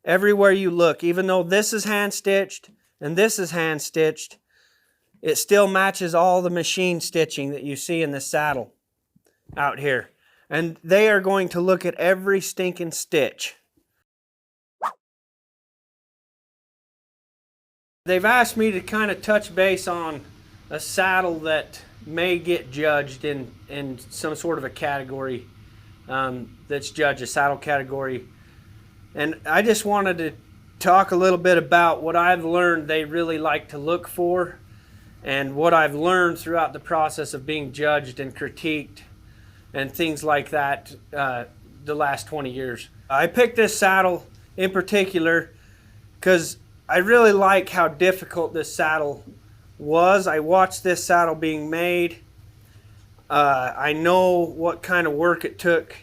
everywhere you look. Even though this is hand stitched and this is hand stitched, it still matches all the machine stitching that you see in the saddle out here. And they are going to look at every stinking stitch. They've asked me to kind of touch base on a saddle that may get judged in some sort of a category that's judged, a saddle category. And I just wanted to talk a little bit about what I've learned they really like to look for and what I've learned throughout the process of being judged and critiqued and things like that the last 20 years. I picked this saddle in particular because I really like how difficult this saddle was. I watched this saddle being made. I know what kind of work it took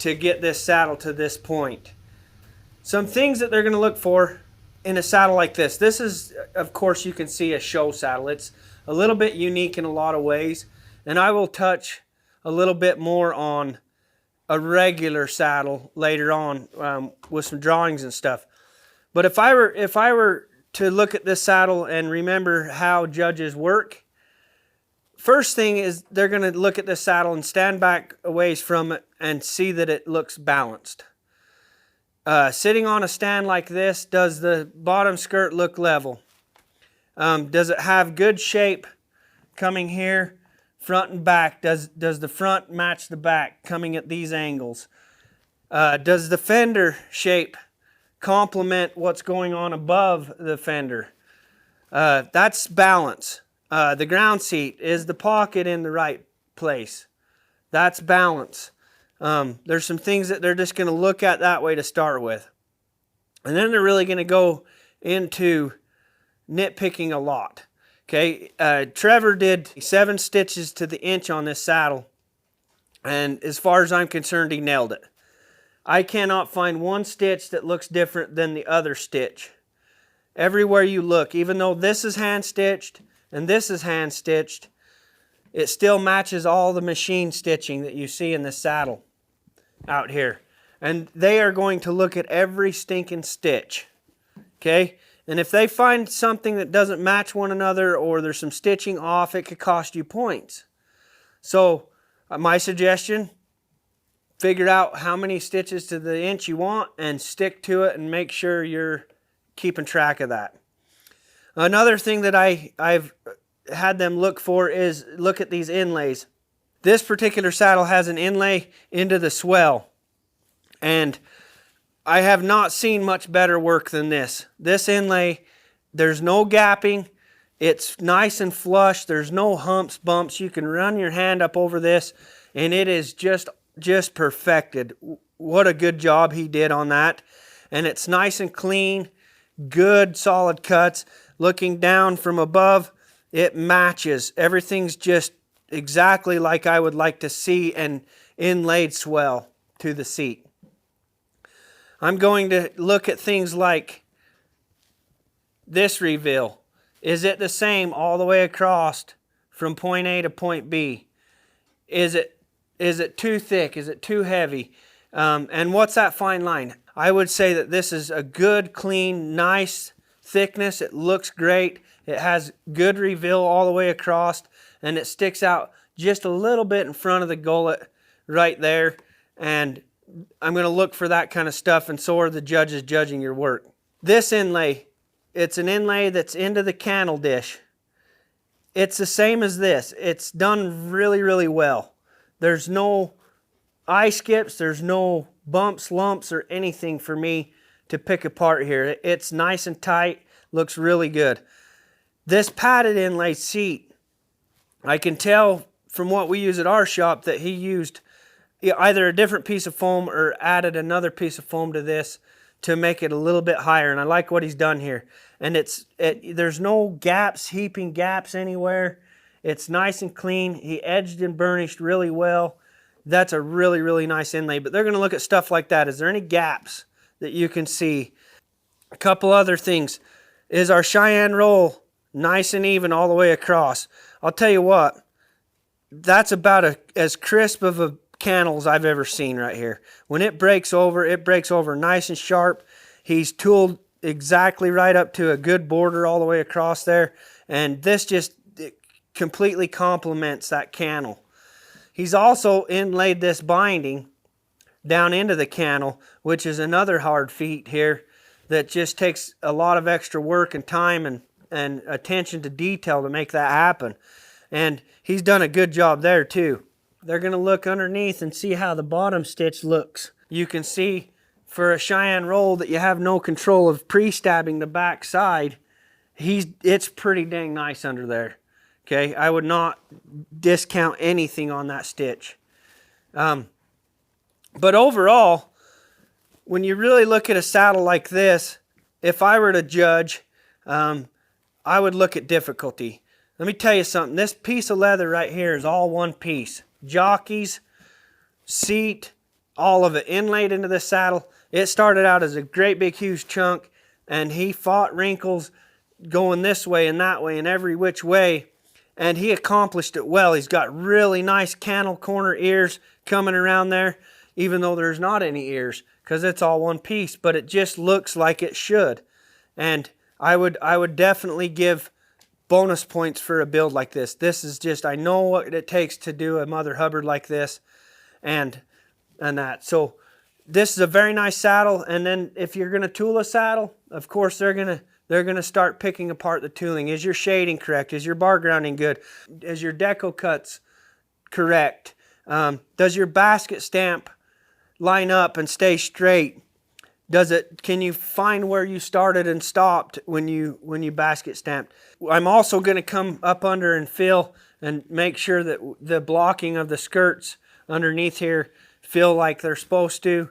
to get this saddle to this point. Some things that they're going to look for in a saddle like this. This is, of course, you can see a show saddle. It's a little bit unique in a lot of ways, and I will touch a little bit more on a regular saddle later on with some drawings and stuff. But if I were to look at this saddle and remember how judges work, first thing is they're going to look at this saddle and stand back a ways from it and see that it looks balanced. Sitting on a stand like this, does the bottom skirt look level? Does it have good shape coming here, front and back? Does the front match the back coming at these angles? Does the fender shape complement what's going on above the fender? That's balance. The ground seat, is the pocket in the right place? That's balance. There's some things that they're just going to look at that way to start with. And then they're really going to go into nitpicking a lot. Okay, Trevor did 7 stitches to the inch on this saddle, and as far as I'm concerned, he nailed it. I cannot find one stitch that looks different than the other stitch. Everywhere you look, even though this is hand stitched and this is hand stitched, it still matches all the machine stitching that you see in the saddle out here. And they are going to look at every stinking stitch. Okay? And if they find something that doesn't match one another or there's some stitching off, it could cost you points. So my suggestion, figure out how many stitches to the inch you want and stick to it and make sure you're keeping track of that. Another thing that I've had them look for is look at these inlays. This particular saddle has an inlay into the swell, and I have not seen much better work than this. This inlay, there's no gapping. It's nice and flush. There's no humps, bumps. You can run your hand up over this, and it is just perfected. What a good job he did on that. And it's nice and clean, good solid cuts. Looking down from above, it matches. Everything's just exactly like I would like to see an inlaid swell to the seat. I'm going to look at things like this reveal. Is it the same all the way across from point A to point B? Is it too thick? Is it too heavy? And what's that fine line? I would say that this is a good, clean, nice thickness. It looks great. It has good reveal all the way across, and it sticks out just a little bit in front of the gullet right there. And I'm going to look for that kind of stuff, and so are the judges judging your work. This inlay, it's an inlay that's into the cannel dish. It's the same as this. It's done really, really well. There's no eye skips, there's no bumps, lumps, or anything for me to pick apart here. It's nice and tight, looks really good. This padded inlay seat, I can tell from what we use at our shop that he used either a different piece of foam or added another piece of foam to this to make it a little bit higher, and I like what he's done here. And there's no gaps, heaping gaps anywhere. It's nice and clean. He edged and burnished really well. That's a really, really nice inlay. But they're going to look at stuff like that. Is there any gaps that you can see? A couple other things. Is our Cheyenne Roll nice and even all the way across? I'll tell you what, that's about as crisp of a cannel as I've ever seen right here. When it breaks over nice and sharp. He's tooled exactly right up to a good border all the way across there. And this just completely complements that cannel. He's also inlaid this binding down into the cannel, which is another hard feat here that just takes a lot of extra work and time and attention to detail to make that happen. And he's done a good job there too. They're going to look underneath and see how the bottom stitch looks. You can see for a Cheyenne Roll that you have no control of pre-stabbing the back side, it's pretty dang nice under there. Okay, I would not discount anything on that stitch. But overall, when you really look at a saddle like this, if I were to judge, I would look at difficulty. Let me tell you something. This piece of leather right here is all one piece. Jockeys, seat, all of it inlaid into the saddle. It started out as a great big huge chunk, and he fought wrinkles going this way and that way and every which way, and he accomplished it well. He's got really nice cannel corner ears coming around there, even though there's not any ears, because it's all one piece, but it just looks like it should. And I would definitely give bonus points for a build like this. This is just, I know what it takes to do a Mother Hubbard like this and that. So this is a very nice saddle. And then if you're going to tool a saddle, of course they're going to start picking apart the tooling. Is your shading correct? Is your bar grounding good? Is your deco cuts correct? Does your basket stamp line up and stay straight? Can you find where you started and stopped when you basket stamped? I'm also going to come up under and feel and make sure that the blocking of the skirts underneath here feel like they're supposed to,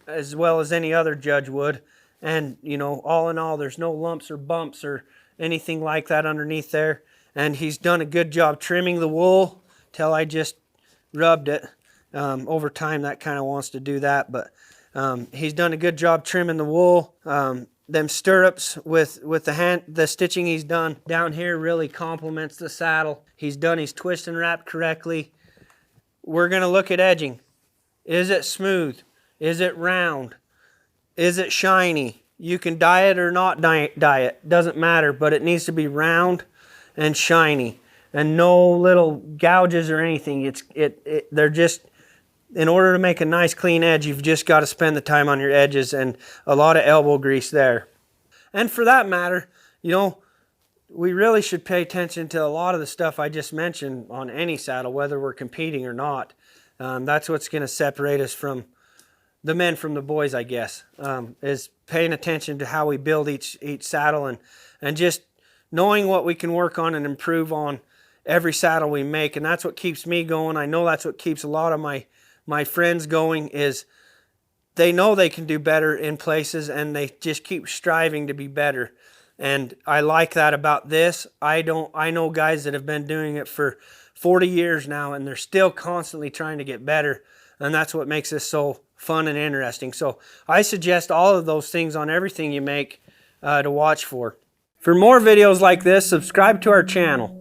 as well as any other judge would. And, you know, all in all, there's no lumps or bumps or anything like that underneath there. And he's done a good job trimming the wool till I just rubbed it. Over time, that kind of wants to do that, but he's done a good job trimming the wool. Them stirrups with the stitching he's done down here really complements the saddle. He's done his twist and wrap correctly. We're going to look at edging. Is it smooth? Is it round? Is it shiny? You can dye it or not dye it. Doesn't matter, but it needs to be round and shiny and no little gouges or anything. They're just, in order to make a nice clean edge, you've just got to spend the time on your edges and a lot of elbow grease there. And for that matter, you know, we really should pay attention to a lot of the stuff I just mentioned on any saddle, whether we're competing or not. That's what's going to separate us from the men from the boys, I guess, is paying attention to how we build each saddle and just knowing what we can work on and improve on every saddle we make. And that's what keeps me going. I know that's what keeps a lot of my friends going, is they know they can do better in places and they just keep striving to be better. And I like that about this. I know guys that have been doing it for 40 years now and they're still constantly trying to get better. And that's what makes this so fun and interesting. So I suggest all of those things on everything you make to watch for. For more videos like this, subscribe to our channel.